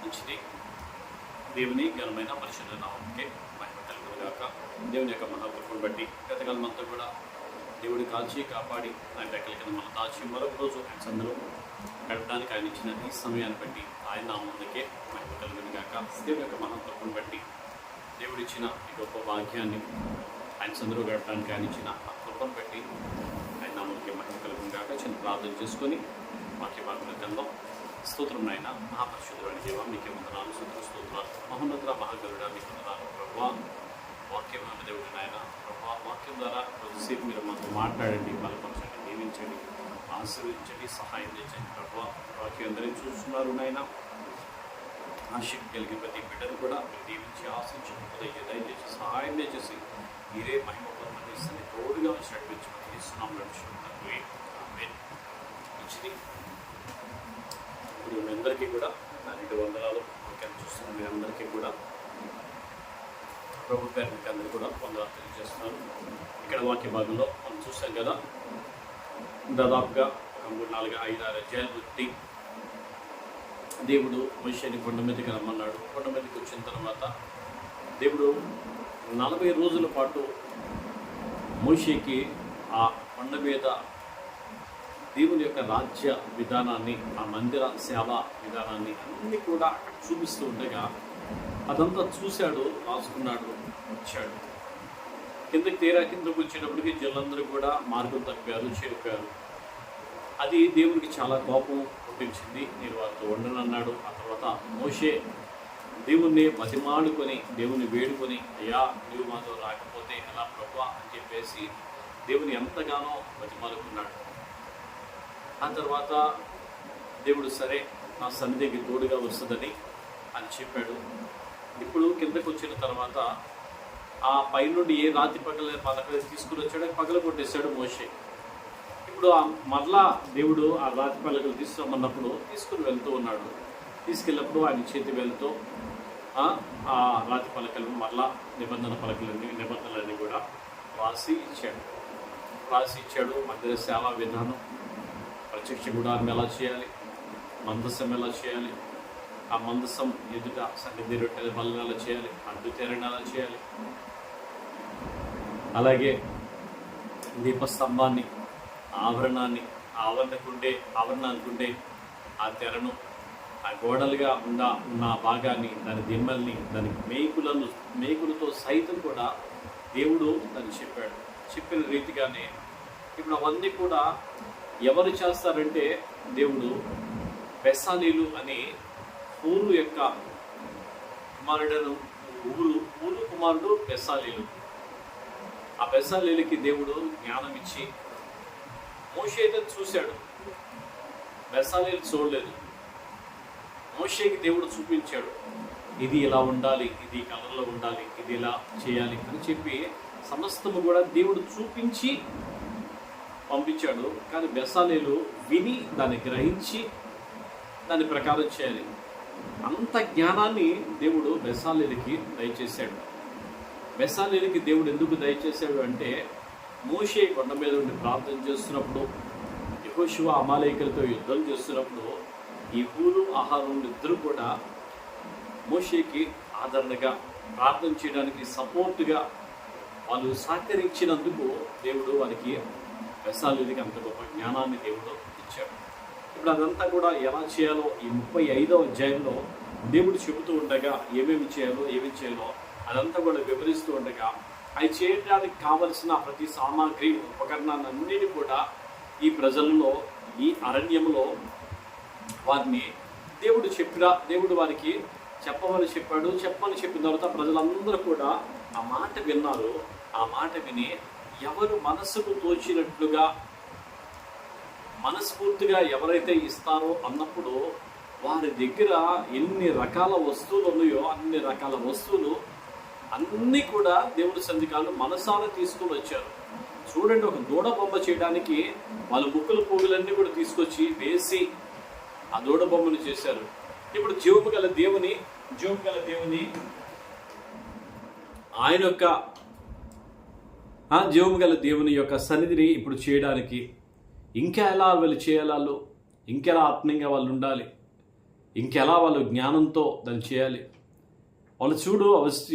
మంచిది. దేవుని ఘనమైన పరిశుద్ధ నామముకే మహిమ కలుగునుగాక. దేవుని యొక్క మహాకృపను బట్టి గతకాలం అంతా కూడా దేవుడు కాల్చి కాపాడి ఆయన రెక్కల కింద మనం దాచి మరొక రోజు ఆయన సందులో గడపడానికి ఆయన ఇచ్చిన ఈ సమయాన్ని బట్టి ఆయన నామముకే మహిమ కలుగునుగాక. దేవుని యొక్క మహాకృపను బట్టి దేవుడు ఇచ్చిన ఈ గొప్ప భాగ్యాన్ని ఆయన సందులో గడపడానికి ఆయన ఇచ్చిన ఆ కృపను బట్టి ఆయన నామముకే మహిమ కలుగునుగాక. చిన్న ప్రార్థన చేసుకొని వాక్య భాగంలో గంధం స్తోత్రం నాయన మహాపరిశుద్ధుడైన దేవ మీకే వందనాలు, స్తోత్రాలు. మహోన్నత మహాగరుడ మీకు వందనాలు ప్రభువా. వాక్యం దేవుడు నాయన ప్రభువా, వాక్యం ద్వారా కొద్దిసేపు మీరు మాతో మాట్లాడండి, బలపరచండి, దీవించండి, ఆశీర్వదించండి, సహాయం చేయండి ప్రభువా. వాక్యం అందరినీ చూస్తున్నారు నాయన. ఆసక్తి కలిగిన ప్రతి బిడ్డను కూడా మీరు దీవించి ఆశించుకుంటే దయచేసి సహాయం చేసి మీరే మహిమ పొందని తోడుగా వచ్చి నడిపించమని ఇస్తున్నాం. నడుచుకుంటారు మంచిది. ఇప్పుడు మీ అందరికీ కూడా నా 2 వందనాలు వాక్యాన్ని చూస్తున్న మీ అందరికీ కూడా ప్రభు పేరు మీకు అందరికీ కూడా వందనాలు తెలియజేస్తున్నాను. ఇక్కడ వాక్య భాగంలో మనం చూసాం కదా, దాదాపుగా 3, 4, 5, 6 అధ్యాయాలు బట్టి దేవుడు మోషేని కొండ మీదకి రమ్మన్నాడు. కొండ మీదకి వచ్చిన తర్వాత దేవుడు 40 రోజుల పాటు మోషేకి ఆ కొండ మీద దేవుని యొక్క రాజ్య విధానాన్ని, ఆ మందిర సేవ విధానాన్ని అన్నీ కూడా అక్కడ చూపిస్తూ ఉండగా అదంతా చూశాడు, రాసుకున్నాడు, వచ్చాడు. కిందకు వచ్చేటప్పటికి జనులందరూ కూడా మార్గం తప్పారు, చెడిపారు. అది దేవునికి చాలా కోపం పుట్టించింది. నేను వారితో ఉండనన్నాడు. ఆ తర్వాత మోషే దేవుణ్ణి బతిమాడుకొని, దేవుని వేడుకొని, అయ్యా నీవు మాతో రాకపోతే ఎలా ప్రభువా అని చెప్పేసి దేవుని ఎంతగానో బతిమాలుకున్నాడు. ఆ తర్వాత దేవుడు సరే నా సన్నిధికి తోడుగా వస్తుందని అని చెప్పాడు. ఇప్పుడు కిందకు వచ్చిన తర్వాత ఆ పైనుండి ఏ రాతి పలకలు తీసుకుని వచ్చాడో పగల కొట్టేశాడు మోషే. ఇప్పుడు మరలా దేవుడు ఆ రాతి పలకలు తీసుకురమ్మన్నప్పుడు తీసుకుని వెళ్తూ ఉన్నాడు. తీసుకెళ్ళినప్పుడు ఆయన చేతి వెళ్తూ ఆ రాతి పలకలను మరలా నిబంధనలన్నీ కూడా రాసి ఇచ్చాడు. మందిర సేవా విధానం, ప్రత్యక్ష గుడారం ఎలా చేయాలి, మందసం ఎలా చేయాలి, ఆ మందసం ఎదుట సన్నిధి రొట్టెల బలను ఎలా చేయాలి, అడ్డు తెరని ఎలా చేయాలి, అలాగే దీపస్తంభాన్ని, ఆవరణకుండే ఆ తెరను, ఆ గోడలుగా ఉన్న భాగాన్ని, దాని దిమ్మల్ని, దాని మేకులతో సైతం కూడా దేవుడు దాన్ని చెప్పాడు. చెప్పిన రీతిగానే ఇప్పుడు అవన్నీ కూడా ఎవరు చేస్తారంటే దేవుడు బెస్సాలీలు అని ఊరు యొక్క ఊరు కుమారుడు బెస్సాలీలు. ఆ బెస్సాలీలకి దేవుడు జ్ఞానం ఇచ్చి, మోషే అయితే చూశాడు, బెస్సాలీలు చూడలేదు. మోషేకి దేవుడు చూపించాడు, ఇది ఇలా ఉండాలి, ఇది కలర్లో ఉండాలి, ఇది ఇలా చేయాలి అని చెప్పి సమస్తము కూడా దేవుడు చూపించి పంపించాడు. కానీ బెస్సాలీలు విని దాన్ని గ్రహించి దాని ప్రకారం చేయాలి. అంత జ్ఞానాన్ని దేవుడు బెస్సాలీలకి దయచేశాడు. బెస్సాలీలకి దేవుడు ఎందుకు దయచేశాడు అంటే, మోషే కొండ మీద ఉండి ప్రార్థన చేస్తున్నప్పుడు, యెహోషువ అమాలేకులతో యుద్ధం చేస్తున్నప్పుడు ఈ హూరు, అహరోను ఇద్దరు కూడా మోషేకి ఆదరణగా ప్రార్థన చేయడానికి సపోర్టుగా వాళ్ళు సహకరించినందుకు దేవుడు వారికి బెస్సాలీలకి అంత గొప్ప జ్ఞానాన్ని దేవుడు ఇచ్చాడు. ఇప్పుడు అదంతా కూడా ఎలా చేయాలో ఈ 35వ అధ్యాయంలో దేవుడు చెబుతూ ఉండగా ఏమేమి చేయాలో అదంతా కూడా వివరిస్తూ ఉండగా అవి చేయడానికి కావలసిన ప్రతి సామాగ్రి, ఉపకరణాలన్నిటి కూడా ఈ ప్రజల్లో, ఈ అరణ్యంలో వారిని దేవుడు వారికి చెప్పమని చెప్పిన తర్వాత ప్రజలందరూ కూడా ఆ మాట విన్నారు. ఆ మాట విని ఎవరు మనసుకు తోచినట్లుగా మనస్ఫూర్తిగా ఎవరైతే ఇస్తారో అన్నప్పుడు వారి దగ్గర ఎన్ని రకాల వస్తువులు ఉన్నాయో అన్ని రకాల వస్తువులు అన్నీ కూడా దేవుడి సంధికాలు మనసారా తీసుకుని వచ్చారు. చూడండి, ఒక దూడ బొమ్మ చేయడానికి వాళ్ళు ముక్కుల పువ్వులన్నీ కూడా తీసుకొచ్చి వేసి ఆ దూడ బొమ్మను చేశారు. ఇప్పుడు జీవము గల దేవుని ఆయన యొక్క జీవము గల దేవుని యొక్క సన్నిధిని ఇప్పుడు చేయడానికి ఇంకా ఎలా వాళ్ళు చేయాలో, ఇంకెలా ఆత్మీయంగా వాళ్ళు ఉండాలి, ఇంకెలా వాళ్ళు జ్ఞానంతో దాన్ని చేయాలి? వాళ్ళు చూడు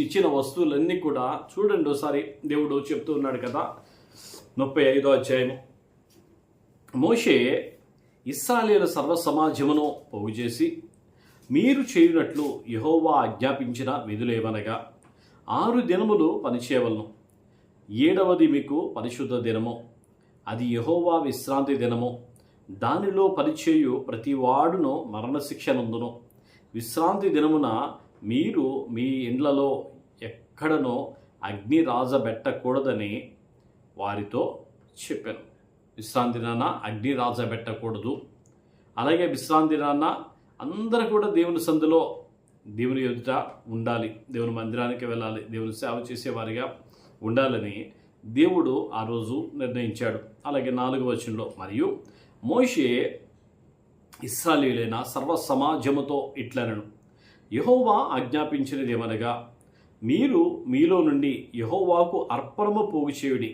ఇచ్చిన వస్తువులన్నీ కూడా చూడండి ఒకసారి. దేవుడు చెప్తూ ఉన్నాడు కదా, 35వ అధ్యాయము. మోషే ఇశ్రాయేలు సర్వ సమాజమును పోగు చేసి, మీరు చేయునట్లు యెహోవా ఆజ్ఞాపించిన విధులేవనగా 6 దినములు పనిచేయవలను, 7వది మీకు పరిశుద్ధ దినము, అది యెహోవా విశ్రాంతి దినము. దానిలో పనిచేయు ప్రతివాడును మరణశిక్ష నందును. విశ్రాంతి దినమున మీరు మీ ఇండ్లలో ఎక్కడనో అగ్ని రాజబెట్టకూడదని వారితో చెప్పాను. విశ్రాంతి దినాన అగ్ని రాజబెట్టకూడదు. అలాగే విశ్రాంతి దినాన అందరూ కూడా దేవుని సందులో దేవుని ఎదుట ఉండాలి, దేవుని మందిరానికి వెళ్ళాలి, దేవుని సేవ చేసేవారిగా ఉండాలని దేవుడు ఆ రోజు నిర్ణయించాడు. అలాగే 4వ వచనంలో, మరియు మోషే ఇశ్రాయేలీయులైన సర్వ సమాజముతో ఇట్లనెను, యెహోవా ఆజ్ఞాపించినదేమనగా, మీరు మీలో నుండి యెహోవాకు అర్పణము పోగు చేయుడి.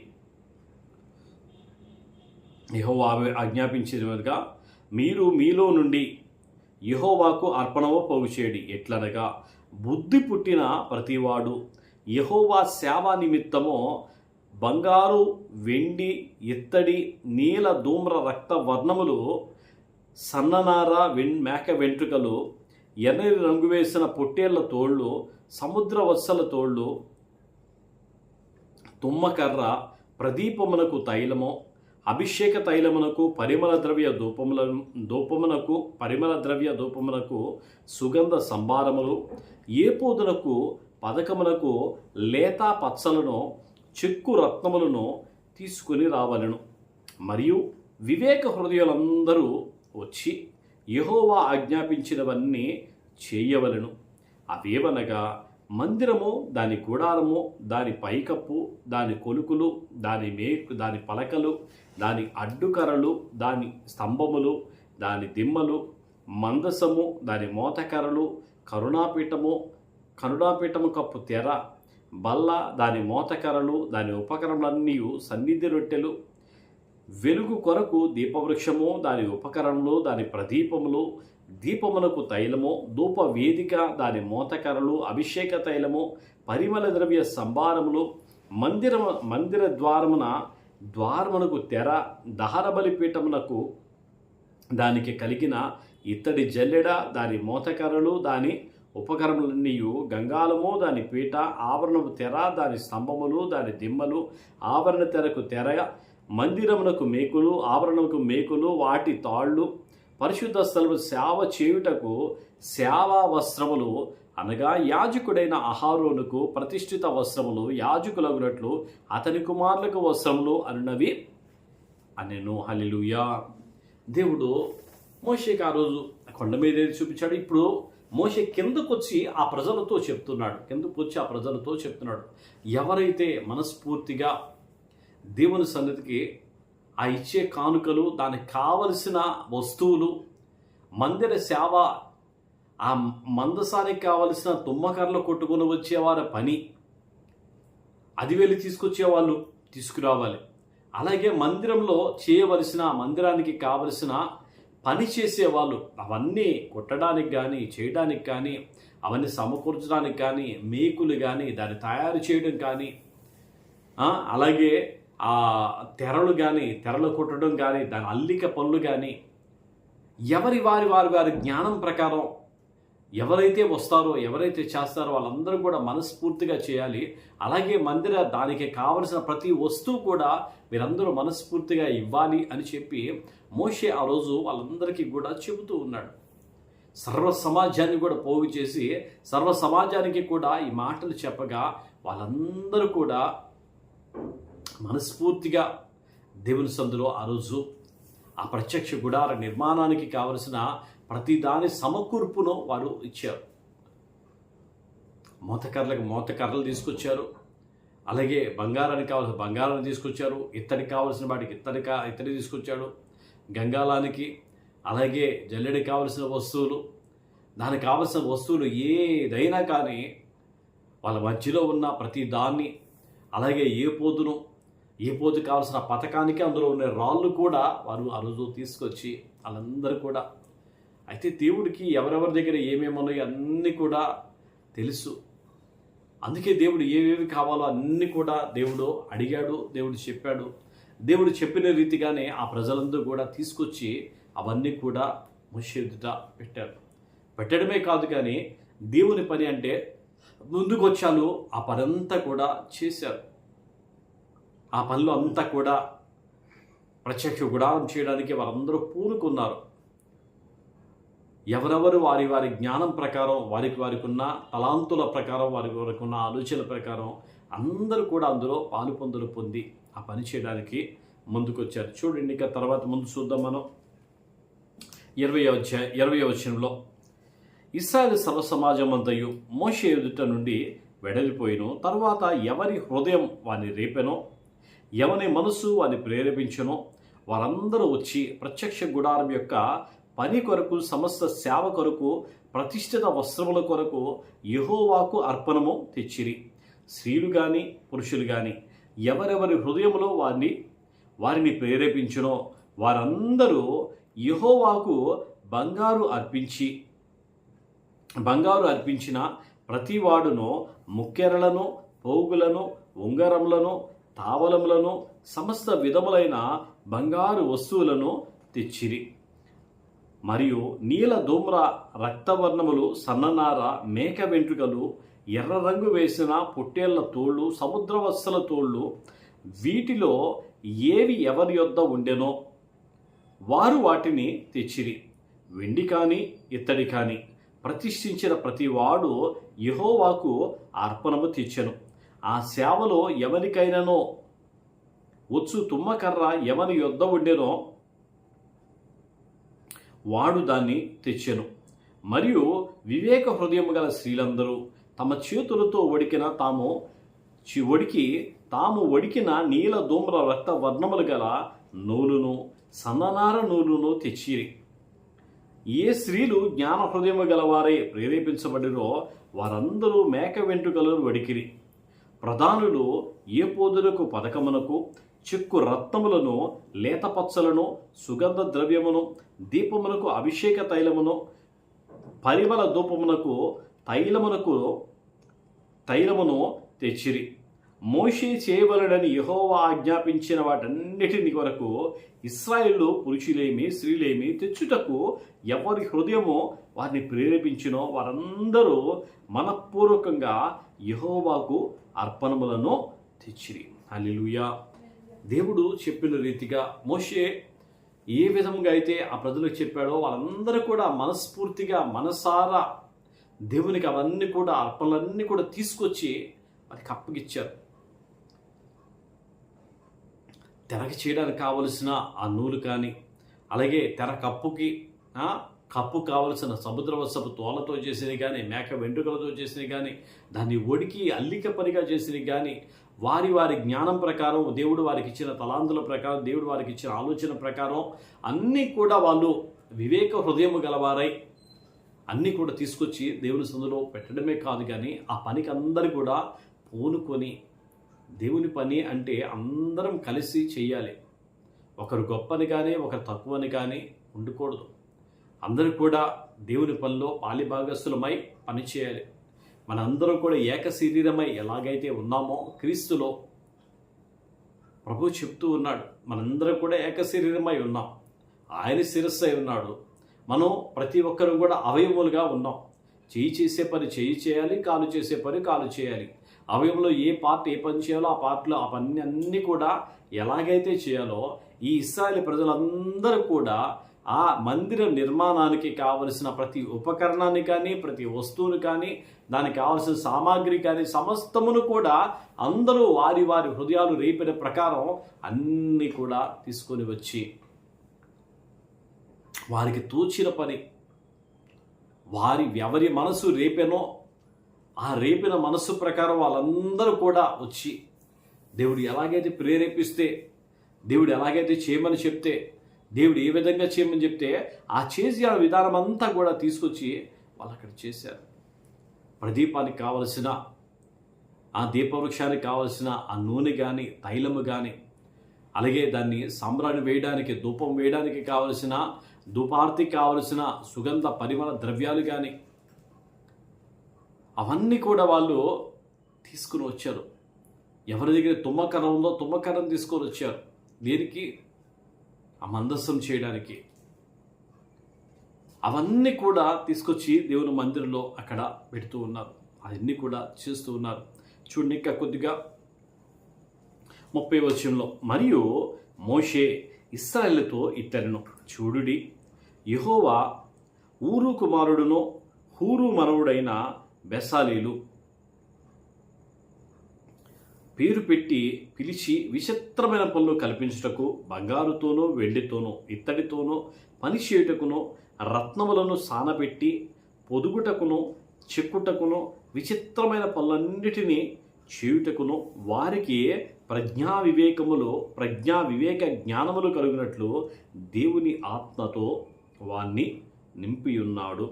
యెహోవా ఆజ్ఞాపించినదిగా, మీరు మీలో నుండి యెహోవాకు అర్పణము పోగు చేయుడి. ఎట్లనగా, బుద్ధి పుట్టిన ప్రతివాడు యెహోవా సేవ నిమిత్తము బంగారు, వెండి, ఇత్తడి, నీల, ధూమ్ర, రక్త వర్ణములు, సన్ననార, మేక వెంట్రుకలు, ఎర్రని రంగు వేసిన పొట్టేళ్ల తోళ్ళు, సముద్ర వత్సల తోళ్ళు, తుమ్మకర్ర, ప్రదీపమునకు తైలము, అభిషేక తైలమునకు, పరిమళ ద్రవ్య ధూపమునకు, సుగంధ సంభారములు, ఏపోదునకు, పదకమునకు లేత పచ్చలను, చెక్కు రత్నములను తీసుకుని రావలెను. మరియు వివేక హృదయులందరూ వచ్చి యెహోవా ఆజ్ఞాపించినవన్నీ చేయవలెను. అవేవనగా, మందిరము, దాని గుడారము, దాని పైకప్పు, దాని కొలుకులు, దాని పలకలు, దాని అడ్డుకర్రలు, దాని స్తంభములు, దాని దిమ్మలు, మందసము, దాని మోతకర్రలు, కరుణాపీఠము కప్పు తెర, బల్ల, దాని మోతకర్రలు, దాని ఉపకరణములన్నీ, సన్నిధి రొట్టెలు, వెలుగు కొరకు దీపవృక్షము, దాని ఉపకరణములు, దాని ప్రదీపములు, దీపమునకు తైలము, ధూప వేదిక, దాని మోతకర్రలు, అభిషేక తైలము, పరిమళ ద్రవ్య సంభారములు, మందిర ద్వారమునకు తెర, దహన బలిపీఠమునకు దానికి కలిగిన ఇత్తడి జల్లెడ, దాని మోతకర్రలు, దాని ఉపకరణములన్నీ, గంగాళము, దాని పీట, ఆవరణము తెర, దాని స్తంభములు, దాని దిమ్మలు, ఆవరణ తెరకు తెర, మందిరమునకు మేకులు, ఆవరణముకు మేకులు, వాటి తాళ్ళు, పరిశుద్ధ స్థలము సేవ చేయుటకు సేవా వస్త్రములు, అనగా యాజకుడైన అహరోనుకు ప్రతిష్ఠిత వస్త్రములు, యాజకులగునట్లు అతని కుమారులకు వస్త్రములు అనునవి అనెను. హల్లెలూయా. దేవుడు మోషేకి ఆ రోజు కొండ మీద చూపించాడు. ఇప్పుడు మోషే కిందకు వచ్చి ఆ ప్రజలతో చెప్తున్నాడు. ఎవరైతే మనస్ఫూర్తిగా దేవుని సన్నిధికి ఆ ఇచ్చే కానుకలు, దానికి కావలసిన వస్తువులు, మందిర సేవ, ఆ మందసానికి కావలసిన తుమ్మకర్రలు కొట్టుకుని వచ్చేవారి పని, అది వెళ్ళి తీసుకొచ్చేవాళ్ళు తీసుకురావాలి. అలాగే మందిరంలో మందిరానికి కావలసిన పని చేసేవాళ్ళు అవన్నీ కొట్టడానికి కానీ, చేయడానికి కానీ, అవన్నీ సమకూర్చడానికి కానీ, మేకులు కానీ, దాన్ని తయారు చేయడం కానీ, అలాగే ఆ తెరలు కొట్టడం కానీ, దాని అల్లిక పనులు కానీ, వారి జ్ఞానం ప్రకారం ఎవరైతే వస్తారో, ఎవరైతే చేస్తారో వాళ్ళందరూ కూడా మనస్ఫూర్తిగా చేయాలి. అలాగే దానికి కావలసిన ప్రతి వస్తువు కూడా మీరందరూ మనస్ఫూర్తిగా ఇవ్వాలి అని చెప్పి మోషే ఆ రోజు వాళ్ళందరికీ కూడా చెబుతూ ఉన్నాడు. సర్వ సమాజాన్ని కూడా పోగు చేసి సర్వ సమాజానికి కూడా ఈ మాటలు చెప్పగా వాళ్ళందరూ కూడా మనస్ఫూర్తిగా దేవుని సందులో ఆ రోజు ఆ ప్రత్యక్ష గుడార నిర్మాణానికి కావలసిన ప్రతి దాని సమకూర్పును వారు ఇచ్చారు. మోతకర్రలు తీసుకొచ్చారు. అలాగే బంగారానికి కావాల్సిన బంగారాన్ని తీసుకొచ్చారు. ఇత్తడికి కావాల్సిన వాటికి ఇత్తడి తీసుకొచ్చాడు. గంగాళానికి అలాగే జల్లెడికి కావలసిన వస్తువులు, దానికి కావలసిన వస్తువులు ఏదైనా కానీ వాళ్ళ మధ్యలో ఉన్న ప్రతి దాన్ని, అలాగే ఏ పోతు కావాల్సిన పథకానికి అందులో ఉన్న రాళ్ళు కూడా వారు ఆ రోజు తీసుకొచ్చి వాళ్ళందరూ కూడా అయితే దేవుడికి ఎవరెవరి దగ్గర ఏమేమి ఉన్నాయో అన్నీ కూడా తెలుసు. అందుకే దేవుడు ఏవేవి కావాలో అన్నీ కూడా దేవుడు అడిగాడు, దేవుడు చెప్పాడు. దేవుడు చెప్పిన రీతిగానే ఆ ప్రజలందరూ కూడా తీసుకొచ్చి అవన్నీ కూడా మోషే ఎదుట పెట్టారు. పెట్టడమే కాదు కానీ దేవుని పని అంటే ముందుకు వచ్చాను ఆ పని అంతా కూడా చేశారు. ఆ పనిలో అంతా కూడా ప్రత్యక్ష గుడారం చేయడానికి వారందరూ పూనుకున్నారు. ఎవరెవరు వారి వారి జ్ఞానం ప్రకారం, వారికి ఉన్న తలాంతుల ప్రకారం, వారికి ఉన్న ఆలోచనల ప్రకారం అందరూ కూడా అందులో పాలు పొంది ఆ పని చేయడానికి ముందుకొచ్చారు. చూడండి, ఇక తర్వాత ముందు చూద్దాం మనం 20వ వచనంలో, ఇశ్రాయేలు సర్వ సమాజమంతయు మోషే ఎదుట నుండి వెడలిపోయిను. తర్వాత ఎవరి హృదయం వారిని రేపెనో, ఎవరి మనసు వారిని ప్రేరేపించనో వారందరూ వచ్చి ప్రత్యక్ష గుడారం యొక్క పని కొరకు, సమస్త సేవ కొరకు, ప్రతిష్ఠిత వస్త్రముల కొరకు యెహోవాకు అర్పణము తెచ్చిరి. స్త్రీలు కానీ పురుషులు కానీ ఎవరెవరి హృదయంలో వారిని ప్రేరేపించునో వారందరూ యెహోవాకు బంగారు అర్పించిన ప్రతివాడును ముక్కెరలను, పోగులను, ఉంగరములను, తావలములను, సమస్త విధములైన బంగారు వస్తువులను తెచ్చిరి. మరియు నీల ధూమ్ర రక్తవర్ణములు, సన్ననార, మేక వెంట్రుకలు, ఎర్ర రంగు వేసిన పొట్టేళ్ల తోళ్ళు, సముద్రవత్సల తోళ్ళు, వీటిలో ఏవి ఎవరి యొద్ద ఉండెనో వారు వాటిని తెచ్చిరి. వెండి కాని ఇత్తడి కాని ప్రతిష్ఠించిన ప్రతివాడు యెహోవాకు అర్పణము తెచ్చెను. ఆ సేవలో ఎవరికైనానో వచ్చు తుమ్మకర్ర ఎవరి యొద్ద ఉండెనో వాడు దాన్ని తెచ్చెను. మరియు వివేక హృదయము గల స్త్రీలందరూ తమ చేతులతో తాము వడికిన నీల ధూమ్ర రక్త వర్ణములు గల నూలును, సన్ననార నూలును తెచ్చిరి. ఏ స్త్రీలు జ్ఞాన హృదయము గలవారే ప్రేరేపించబడిరో వారందరూ మేక వెంట్రుకలను వడికిరి. ప్రధానులు ఏ పోదులకు పథకమునకు చెక్కు రత్నములను, లేతపచ్చలను, సుగంధ ద్రవ్యమును, దీపమునకు అభిషేక తైలమును, పరిమళ ధూపమునకు తైలమును తెచ్చిరి. మోషే చేయవలెనని యెహోవా ఆజ్ఞాపించిన వాటన్నిటిని కొరకు ఇశ్రాయేలు పురుషులేమి స్త్రీలేమి తెచ్చుటకు ఎవరి హృదయమో వారిని ప్రేరేపించినో వారందరూ మనఃపూర్వకంగా యెహోవాకు అర్పణములను తెచ్చిరి. హల్లెలూయా. దేవుడు చెప్పిన రీతిగా మోషే ఏ విధంగా అయితే ఆ ప్రజలకు చెప్పాడో వాళ్ళందరూ కూడా మనస్ఫూర్తిగా మనసారా దేవునికి అవన్నీ కూడా అర్పణలన్నీ కూడా తీసుకొచ్చి వారికి అప్పగిచ్చారు. తెరకి చేయడానికి కావలసిన ఆ నూలు కానీ, అలాగే తెర కప్పు కావలసిన సముద్రవత్సపు తోలతో చేసినవి కానీ, మేక వెంట్రుకలతో చేసినవి కానీ, దాన్ని ఒడికి అల్లిక పనిగా చేసినవి కానీ, వారి జ్ఞానం ప్రకారం, దేవుడు వారికి ఇచ్చిన తలాంతుల ప్రకారం, దేవుడు వారికి ఇచ్చిన ఆలోచన ప్రకారం అన్నీ కూడా వాళ్ళు వివేక హృదయము గలవారై అన్నీ కూడా తీసుకొచ్చి దేవుని సందులో పెట్టడమే కాదు కానీ ఆ పనికి అందరూ కూడా పూనుకొని, దేవుని పని అంటే అందరం కలిసి చేయాలి. ఒకరు గొప్పని కానీ ఒకరు తక్కువని కానీ ఉండకూడదు. అందరూ కూడా దేవుని పనిలో పాలిభాగస్తులమై పనిచేయాలి. మనందరం కూడా ఏక శరీరమై ఎలాగైతే ఉన్నామో క్రీస్తులో ప్రభు చెప్తూ ఉన్నాడు, మనందరం కూడా ఏక శరీరమై ఉన్నాం. ఆయన శిరస్సు అయి ఉన్నాడు. మనం ప్రతి ఒక్కరం కూడా అవయములుగా ఉన్నాం. చేయి చేసే పని చేయి చేయాలి, కాలు చేసే పని కాలు చేయాలి. అవయవంలో ఏ పార్ట్ ఏ పని చేయాలో ఆ పార్ట్లో ఆ పని అన్నీ కూడా ఎలాగైతే చేయాలో ఈ ఇశ్రాయేలు ప్రజలందరూ కూడా ఆ మందిర నిర్మాణానికి కావలసిన ప్రతి ఉపకరణాన్ని కానీ, ప్రతి వస్తువుని కానీ, దానికి కావలసిన సామాగ్రి కానీ సమస్తమును కూడా అందరూ వారి హృదయాలు రేపిన ప్రకారం అన్నీ కూడా తీసుకొని వచ్చి వారికి తోచిన పని, ఎవరి మనసు రేపెనో ఆ రేపిన మనస్సు ప్రకారం వాళ్ళందరూ కూడా వచ్చి దేవుడు ఎలాగైతే ప్రేరేపిస్తే, దేవుడు ఎలాగైతే చేయమని చెప్తే, దేవుడు ఏ విధంగా చేయమని చెప్తే ఆ చేసే ఆ విధానం అంతా కూడా తీసుకొచ్చి వాళ్ళు అక్కడ చేశారు. ప్రదీపానికి కావలసిన ఆ దీపవృక్షానికి కావలసిన ఆ నూనె కానీ, తైలము కానీ, అలాగే దాన్ని సాంబ్రాణి వేయడానికి, ధూపం వేయడానికి కావలసిన ధూపార్తికి కావలసిన సుగంధ పరిమళ ద్రవ్యాలు కానీ అవన్నీ కూడా వాళ్ళు తీసుకుని వచ్చారు. ఎవరి దగ్గర తుమ్మకరం ఉందో తుమ్మకరం తీసుకొని వచ్చారు. దేనికి? ఆ మందస్సం చేయడానికి. అవన్నీ కూడా తీసుకొచ్చి దేవుని మందిరంలో అక్కడ పెడుతూ ఉన్నారు. అవన్నీ కూడా చేస్తూ ఉన్నారు. చూడండి ఇంకా కొద్దిగా 30వ వచనంలో, మరియు మోషే ఇశ్రాయేలుతో ఇట్లనెను, చూడుడి, యెహోవా ఊరు కుమారుడును హూరు మనవుడైన బెసాలీలు పేరు పెట్టి పిలిచి విచిత్రమైన పనులు కల్పించుటకు బంగారుతోనూ వెండితోనూ ఇత్తడితోనూ పని చేయుటకును రత్నములను సానబెట్టి పొదుగుటకును చెక్కుటకును విచిత్రమైన పనులన్నిటినీ చేయుటకును వారికి ప్రజ్ఞా వివేక జ్ఞానములు కలిగినట్లు దేవుని ఆత్మతో వాణ్ణి నింపియున్నాడు.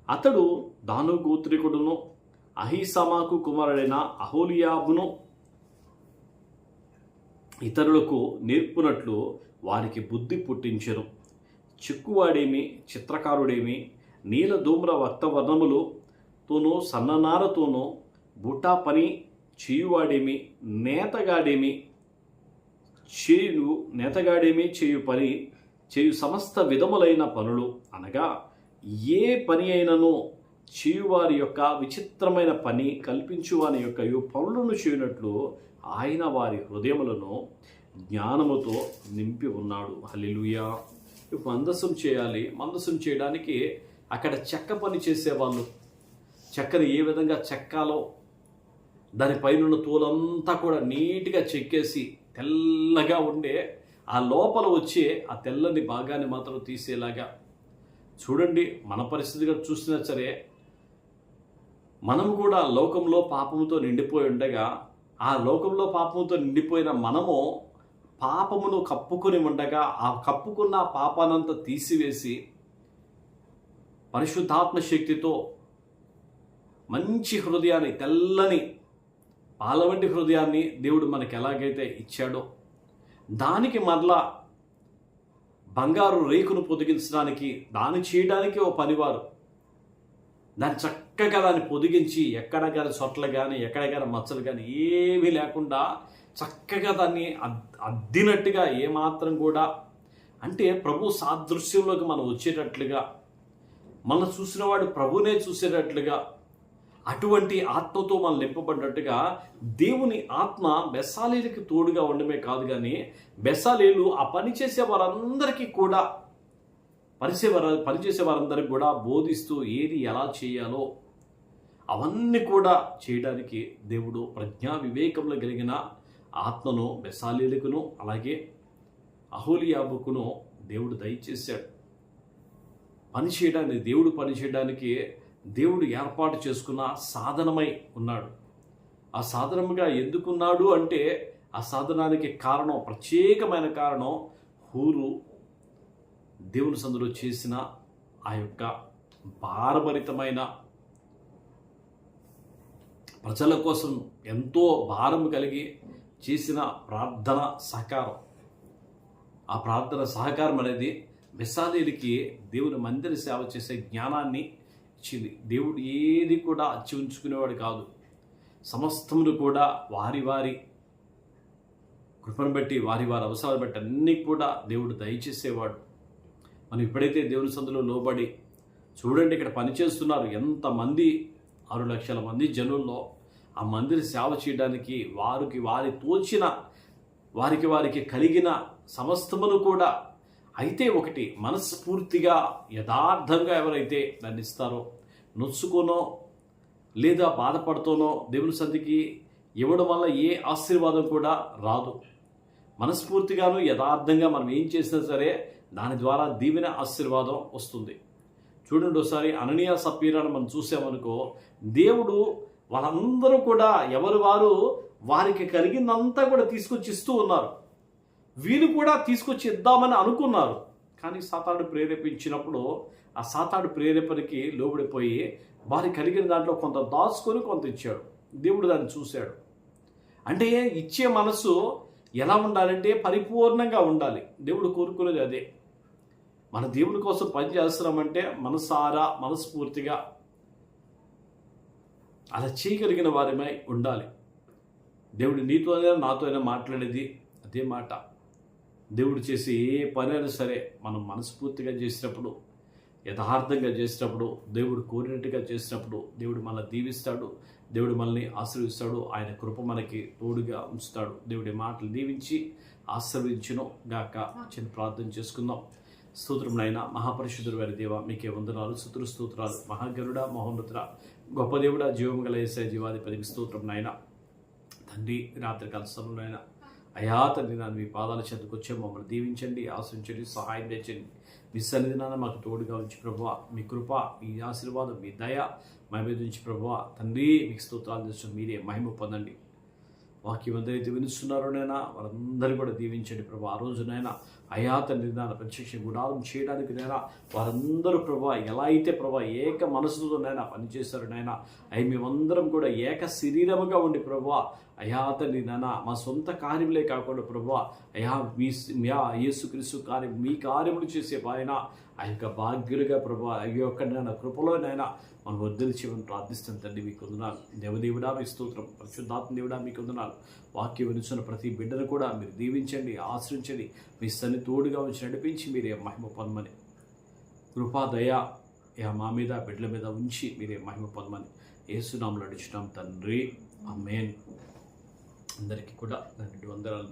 అతడు దాను గోత్రికుడును అహీసమాకు కుమారుడైన అహోలియాబును ఇతరులకు నేర్పునట్లు వారికి బుద్ధి పుట్టించెను. చెక్కువాడేమి, చిత్రకారుడేమి, నీల ధూమ్ర వక్తవర్ణములతోనూ సన్ననారతోనూ బుటా పని చేయువాడేమి, నేతగాడేమి చేయు పని చేయు సమస్త విధములైన పనులు అనగా ఏ పని అయినను చేయువారి యొక్క విచిత్రమైన పని కల్పించువాని యొక్క పనులను చేయనట్లు ఆయన వారి హృదయములను జ్ఞానముతో నింపి ఉన్నాడు. హల్లెలూయా. మందసం చేయాలి. మందసం చేయడానికి అక్కడ చెక్క పని చేసేవాళ్ళు. చెక్కని ఏ విధంగా చెక్కాలో దానిపైన తోలంతా కూడా నీట్గా చెక్కేసి తెల్లగా ఉండే ఆ లోపల వచ్చే ఆ తెల్లని భాగాన్ని మాత్రం తీసేలాగా. చూడండి, మన పరిస్థితిగా చూసినా సరే మనం కూడా లోకంలో పాపముతో నిండిపోయి ఉండగా ఆ లోకంలో పాపముతో నిండిపోయిన మనము పాపమును కప్పుకొని ఉండగా ఆ కప్పుకున్న పాపానంతా తీసివేసి పరిశుద్ధాత్మ శక్తితో మంచి హృదయాన్ని, తెల్లని పాల వంటి హృదయాన్ని దేవుడు మనకి ఎలాగైతే ఇచ్చాడో దానికి మరలా బంగారు రేకును పొదిగించడానికి, దాన్ని చేయడానికి ఓ పనివారు దాన్ని చక్కగా దాన్ని పొదిగించి ఎక్కడ కానీ సొట్ల కానీ ఎక్కడ కానీ మచ్చలు కానీ ఏమీ లేకుండా చక్కగా దాన్ని అద్దినట్టుగా ఏమాత్రం కూడా, అంటే ప్రభు సాదృశ్యంలోకి మనం వచ్చేటట్లుగా, మనం చూసిన వాడు ప్రభునే చూసేటట్లుగా, అటువంటి ఆత్మతో మనం నింపబడ్డట్టుగా దేవుని ఆత్మ బెసాలీలకి తోడుగా ఉండమే కాదు కానీ బెసాలీలు ఆ పనిచేసే వారందరికీ కూడా పనిచేసే వారందరికీ కూడా బోధిస్తూ ఏది ఎలా చేయాలో అవన్నీ కూడా చేయడానికి దేవుడు ప్రజ్ఞా వివేకంలో కలిగిన ఆత్మను బెసాలీలకును అలాగే అహోలియాబుకును దేవుడు దయచేశాడు. పనిచేయడానికి దేవుడు ఏర్పాటు చేసుకున్న సాధనమై ఉన్నాడు. ఆ సాధనముగా ఎందుకున్నాడు అంటే ఆ సాధనానికి కారణం, ప్రత్యేకమైన కారణం హూరు దేవుని సందులో చేసిన ఆ యొక్క భారభరితమైన ప్రజల కోసం ఎంతో భారం కలిగి చేసిన ప్రార్థన సహకారం. ఆ ప్రార్థన సహకారం అనేది బెసాలీలకి దేవుని మందిర సేవ చేసే జ్ఞానాన్ని ఇచ్చింది. దేవుడు ఏది కూడా అచ్చి ఉంచుకునేవాడు కాదు. సమస్తమును కూడా వారి వారి కృపను బట్టి, వారి వారి అవసరాలు బట్టి అన్నీ కూడా దేవుడు దయచేసేవాడు. మనం ఇప్పుడైతే దేవుని సందులో లోబడి చూడండి, ఇక్కడ పనిచేస్తున్నారు ఎంతమంది, 6 లక్షల మంది జనుల్లో ఆ మందిర సేవ చేయడానికి వారి తోచిన వారికి కలిగిన సమస్తమును కూడా, అయితే ఒకటి మనస్ఫూర్తిగా యథార్థంగా ఎవరైతే దాన్ని ఇస్తారో, నొచ్చుకోనో లేదా బాధపడుతూనో దేవుని సంధికి ఇవ్వడం వల్ల ఏ ఆశీర్వాదం కూడా రాదు. మనస్ఫూర్తిగాను యథార్థంగా మనం ఏం చేసినా సరే దాని ద్వారా దీవెన ఆశీర్వాదం వస్తుంది. చూడండి, ఒకసారి అననీయ సప్పీరాను మనం చూసామనుకో, దేవుడు వాళ్ళందరూ కూడా ఎవరు వారికి కలిగిందంతా కూడా తీసుకొచ్చి ఇస్తూ ఉన్నారు. వీళ్ళు కూడా తీసుకొచ్చి ఇద్దామని అనుకున్నారు. కానీ సాతానుడు ప్రేరేపించినప్పుడు ఆ సాతానుడు ప్రేరేపణకి లోబడిపోయి వారి కలిగిన దాంట్లో కొంత దాచుకొని కొంత ఇచ్చాడు. దేవుడు దాన్ని చూశాడు. అంటే ఇచ్చే మనసు ఎలా ఉండాలంటే పరిపూర్ణంగా ఉండాలి. దేవుడు కోరుకునేది అదే. మన దేవుని కోసం పని చేస్తున్నామంటే మనసారా మనస్ఫూర్తిగా అలా చేయగలిగిన వారిమై ఉండాలి. దేవుడు నీతోనే నాతోనే మాట్లాడేది అదే మాట. దేవుడు చేసే ఏ పనైనా సరే మనం మనస్ఫూర్తిగా చేసినప్పుడు, యథార్థంగా చేసినప్పుడు, దేవుడు కోరినట్టుగా చేసినప్పుడు దేవుడు మనల్ని దీవిస్తాడు, దేవుడు మనల్ని ఆశీర్వదిస్తాడు, ఆయన కృప మనకి తోడుగా ఉంచుతాడు. దేవుడి మాటలు దీవించి ఆశీర్వదించును గాక. చిన్న ప్రార్థన చేసుకుందాం. స్తోత్రం నాయన, మహాపరిశుద్ధుడు వారి దేవ, మీకే వందనాలు, స్తోత్రాలు. మహాగరుడ, మహోన్నతుడ, గొప్ప దేవుడ, జీవం గల యేసయ్య, జీవాధిపతికి స్తోత్రం నాయన. తండ్రి, రాత్రికాల సమయంలో అయినా అయా తండ్రి, నన్ను మీ పాదాల చెంతకు వచ్చే మమ్మల్ని దీవించండి, ఆశ్రయించండి, సహాయం తెచ్చండి. మీ సన్నిధినాన మాకు తోడుగా ఉంచి ప్రభువా, మీ కృప, మీ ఆశీర్వాదం, మీ దయ మా మీద నుంచి ప్రభువా తండ్రి, మీకు స్తోత్రాలు చేస్తూ మీరే మహిమ పొందండి. వాక్యం అందరైతే వినిస్తున్నారో నైనా వారందరూ కూడా దీవించండి ప్రభు. ఆ రోజునైనా అయా తండ్రి నాన్న ప్రత్యక్ష గుడారం చేయడానికి నైనా వారందరూ ప్రభా ఎలా అయితే ప్రభా ఏక మనసుతో నైనా పనిచేశారు నైనా, అవి మేమందరం కూడా ఏక శరీరముగా ఉండి ప్రభా అయా తండ్రి నాన్న మా సొంత కార్యములే కాకుండా ప్రభా అయా యేసుక్రీస్తు కార్యం మీ కార్యములు చేసే ఆయన ఆ యొక్క భాగ్యులుగా ప్రభా ఈ యొక్క నైనా కృపలోనైనా మనం వదిలించమని ప్రార్థిస్తాం తండ్రి. మీకు వందనాలు దేవదేవుడా, మీ స్తోత్రం. పరిశుద్ధాత్మ దేవుడా, మీకు వందనాలు. వాక్యం వినుచున్న ప్రతి బిడ్డను కూడా మీరు దీవించండి, ఆశ్రయించండి, మీ సన్ని తోడుగా ఉంచి నడిపించి మీరే మహిమ పొందమని, కృపా దయ మా మీద బిడ్డల మీద ఉంచి మీరే మహిమ పొందమని యేసునామములో అడుగుచున్నాం తండ్రి. ఆమేన్. అందరికీ కూడా 2 వందనాలు.